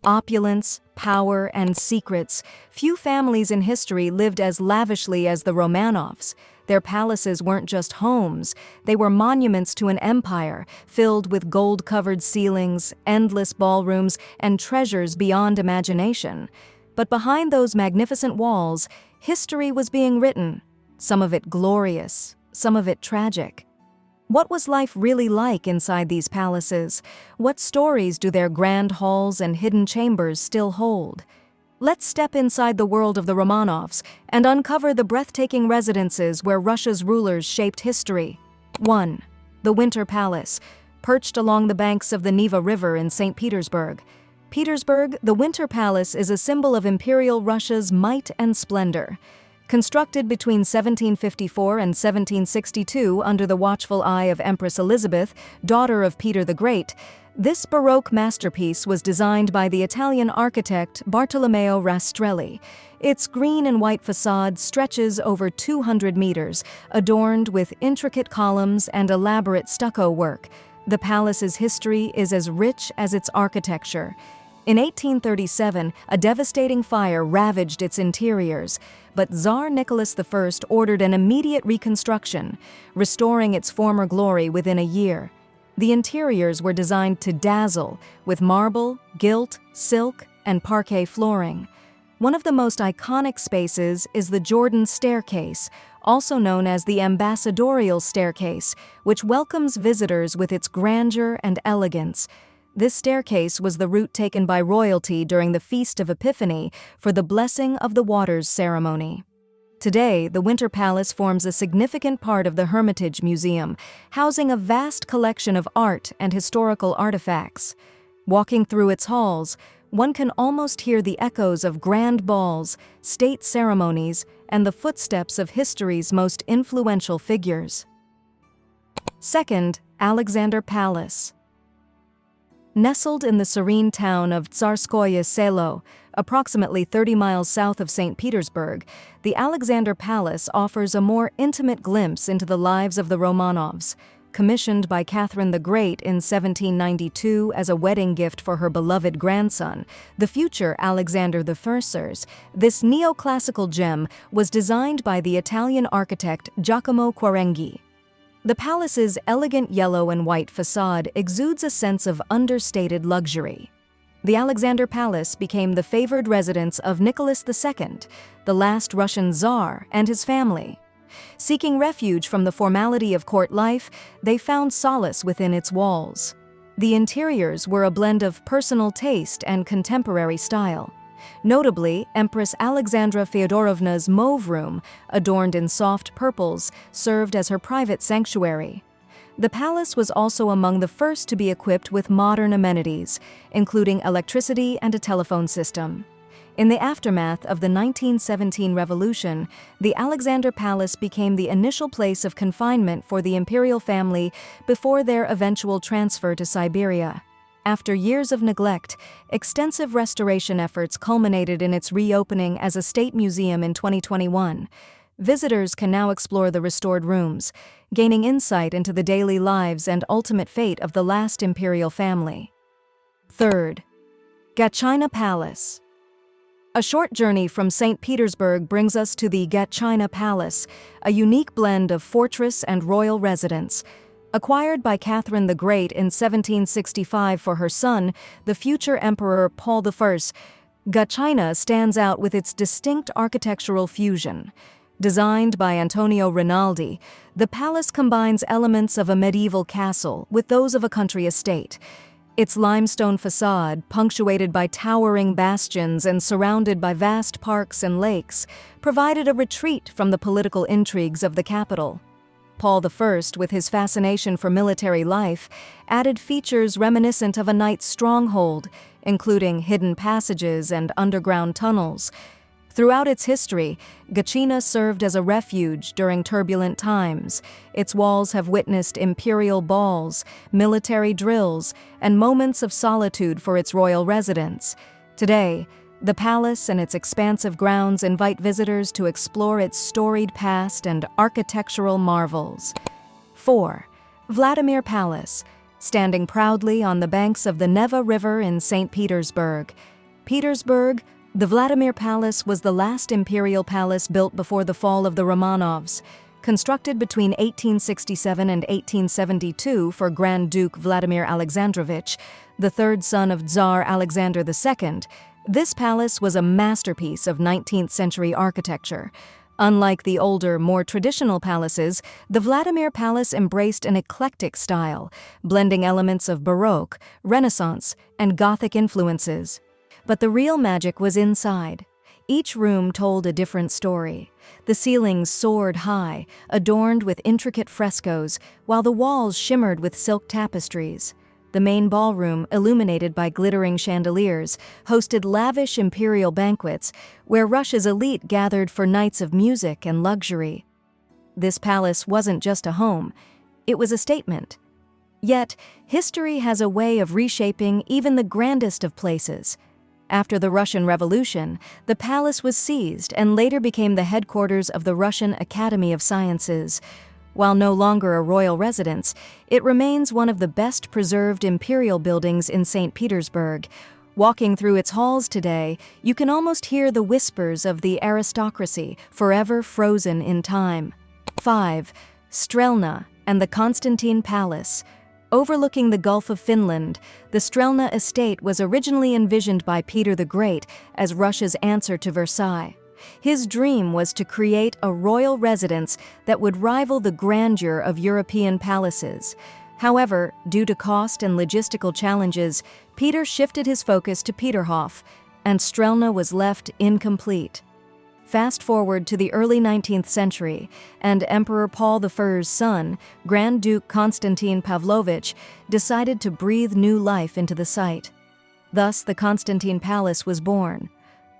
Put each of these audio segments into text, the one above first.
Opulence, power, and secrets, few families in history lived as lavishly as the Romanovs. Their palaces weren't just homes, they were monuments to an empire, filled with gold-covered ceilings, endless ballrooms, and treasures beyond imagination. But behind those magnificent walls, history was being written, some of it glorious, some of it tragic. What was life really like inside these palaces? What stories do their grand halls and hidden chambers still hold? Let's step inside the world of the Romanovs and uncover the breathtaking residences where Russia's rulers shaped history. 1. The Winter Palace, perched along the banks of the Neva River in St. Petersburg. Petersburg, the Winter Palace is a symbol of Imperial Russia's might and splendor. Constructed between 1754 and 1762 under the watchful eye of Empress Elizabeth, daughter of Peter the Great, this Baroque masterpiece was designed by the Italian architect Bartolomeo Rastrelli. Its green and white facade stretches over 200 meters, adorned with intricate columns and elaborate stucco work. The palace's history is as rich as its architecture. In 1837, a devastating fire ravaged its interiors, but Tsar Nicholas I ordered an immediate reconstruction, restoring its former glory within a year. The interiors were designed to dazzle, with marble, gilt, silk, and parquet flooring. One of the most iconic spaces is the Jordan Staircase, also known as the Ambassadorial Staircase, which welcomes visitors with its grandeur and elegance. This staircase was the route taken by royalty during the Feast of Epiphany for the Blessing of the Waters ceremony. Today, the Winter Palace forms a significant part of the Hermitage Museum, housing a vast collection of art and historical artifacts. Walking through its halls, one can almost hear the echoes of grand balls, state ceremonies, and the footsteps of history's most influential figures. 2. Alexander Palace. Nestled in the serene town of Tsarskoye Selo, approximately 30 miles south of St. Petersburg, the Alexander Palace offers a more intimate glimpse into the lives of the Romanovs. Commissioned by Catherine the Great in 1792 as a wedding gift for her beloved grandson, the future Alexander I, this neoclassical gem was designed by the Italian architect Giacomo Quarenghi. The palace's elegant yellow and white facade exudes a sense of understated luxury. The Alexander Palace became the favored residence of Nicholas II, the last Russian Tsar, and his family. Seeking refuge from the formality of court life, they found solace within its walls. The interiors were a blend of personal taste and contemporary style. Notably, Empress Alexandra Feodorovna's mauve room, adorned in soft purples, served as her private sanctuary. The palace was also among the first to be equipped with modern amenities, including electricity and a telephone system. In the aftermath of the 1917 revolution, the Alexander Palace became the initial place of confinement for the imperial family before their eventual transfer to Siberia. After years of neglect, extensive restoration efforts culminated in its reopening as a state museum in 2021. Visitors can now explore the restored rooms, gaining insight into the daily lives and ultimate fate of the last imperial family. 3. Gatchina Palace. A short journey from St. Petersburg brings us to the Gatchina Palace, a unique blend of fortress and royal residence. Acquired by Catherine the Great in 1765 for her son, the future Emperor Paul I, Gatchina stands out with its distinct architectural fusion. Designed by Antonio Rinaldi, the palace combines elements of a medieval castle with those of a country estate. Its limestone facade, punctuated by towering bastions and surrounded by vast parks and lakes, provided a retreat from the political intrigues of the capital. Paul I, with his fascination for military life, added features reminiscent of a knight's stronghold, including hidden passages and underground tunnels. Throughout its history, Gatchina served as a refuge during turbulent times. Its walls have witnessed imperial balls, military drills, and moments of solitude for its royal residents. Today, the palace and its expansive grounds invite visitors to explore its storied past and architectural marvels. 4. Vladimir Palace. standing proudly on the banks of the Neva River in St. Petersburg. Petersburg, the Vladimir Palace was the last imperial palace built before the fall of the Romanovs. Constructed between 1867 and 1872 for Grand Duke Vladimir Alexandrovich, the third son of Tsar Alexander II, this palace was a masterpiece of 19th-century architecture. Unlike the older, more traditional palaces, the Vladimir Palace embraced an eclectic style, blending elements of Baroque, Renaissance, and Gothic influences. But the real magic was inside. Each room told a different story. The ceilings soared high, adorned with intricate frescoes, while the walls shimmered with silk tapestries. The main ballroom, illuminated by glittering chandeliers, hosted lavish imperial banquets, where Russia's elite gathered for nights of music and luxury. This palace wasn't just a home, it was a statement. Yet, history has a way of reshaping even the grandest of places. After the Russian Revolution, the palace was seized and later became the headquarters of the Russian Academy of Sciences. While no longer a royal residence, it remains one of the best preserved imperial buildings in St. Petersburg. Walking through its halls today, you can almost hear the whispers of the aristocracy, forever frozen in time. 5. Strelna and the Constantine Palace. Overlooking the Gulf of Finland, the Strelna estate was originally envisioned by Peter the Great as Russia's answer to Versailles. His dream was to create a royal residence that would rival the grandeur of European palaces. However, due to cost and logistical challenges, Peter shifted his focus to Peterhof, and Strelna was left incomplete. Fast forward to the early 19th century, and Emperor Paul I's son, Grand Duke Constantine Pavlovich, decided to breathe new life into the site. Thus, the Constantine Palace was born.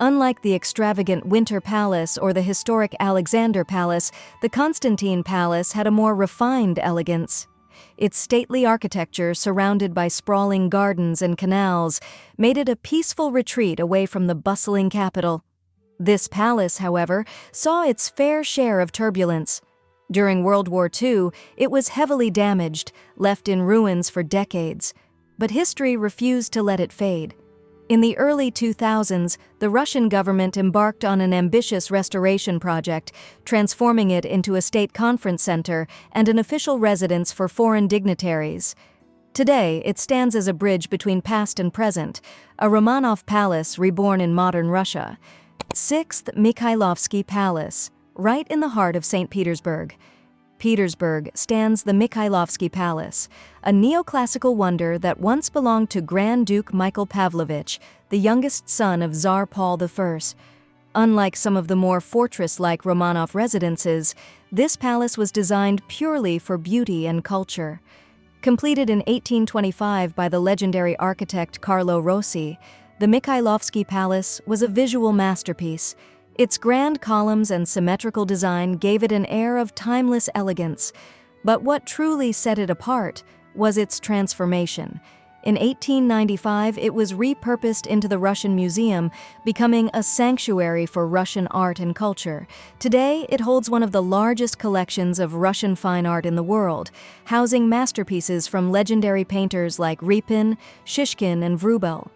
Unlike the extravagant Winter Palace or the historic Alexander Palace, the Constantine Palace had a more refined elegance. Its stately architecture, surrounded by sprawling gardens and canals, made it a peaceful retreat away from the bustling capital. This palace, however, saw its fair share of turbulence. During World War II, it was heavily damaged, left in ruins for decades. But history refused to let it fade. In the early 2000s, the Russian government embarked on an ambitious restoration project, transforming it into a state conference center and an official residence for foreign dignitaries. Today, it stands as a bridge between past and present, a Romanov palace reborn in modern Russia. 6th Mikhailovsky Palace, right in the heart of St. Petersburg. Petersburg stands the Mikhailovsky Palace, a neoclassical wonder that once belonged to Grand Duke Michael Pavlovich, the youngest son of Tsar Paul I. Unlike some of the more fortress-like Romanov residences, this palace was designed purely for beauty and culture. Completed in 1825 by the legendary architect Carlo Rossi, the Mikhailovsky Palace was a visual masterpiece. Its grand columns and symmetrical design gave it an air of timeless elegance. But what truly set it apart was its transformation. In 1895, it was repurposed into the Russian Museum, becoming a sanctuary for Russian art and culture. Today, it holds one of the largest collections of Russian fine art in the world, housing masterpieces from legendary painters like Repin, Shishkin, and Vrubel.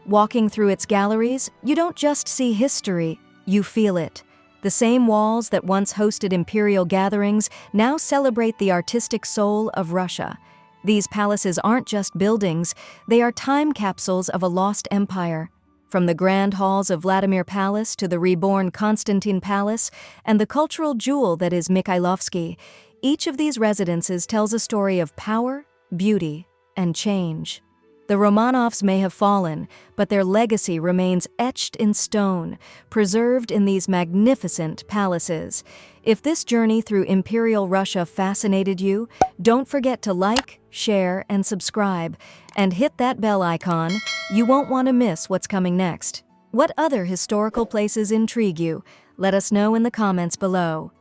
Walking through its galleries, you don't just see history, you feel it. The same walls that once hosted imperial gatherings now celebrate the artistic soul of Russia. These palaces aren't just buildings, they are time capsules of a lost empire. From the grand halls of Vladimir Palace to the reborn Constantine Palace and the cultural jewel that is Mikhailovsky, each of these residences tells a story of power, beauty, and change. The Romanovs may have fallen, but their legacy remains etched in stone, preserved in these magnificent palaces. If this journey through Imperial Russia fascinated you, don't forget to like, share, and subscribe, and hit that bell icon. You won't want to miss what's coming next. What other historical places intrigue you? Let us know in the comments below.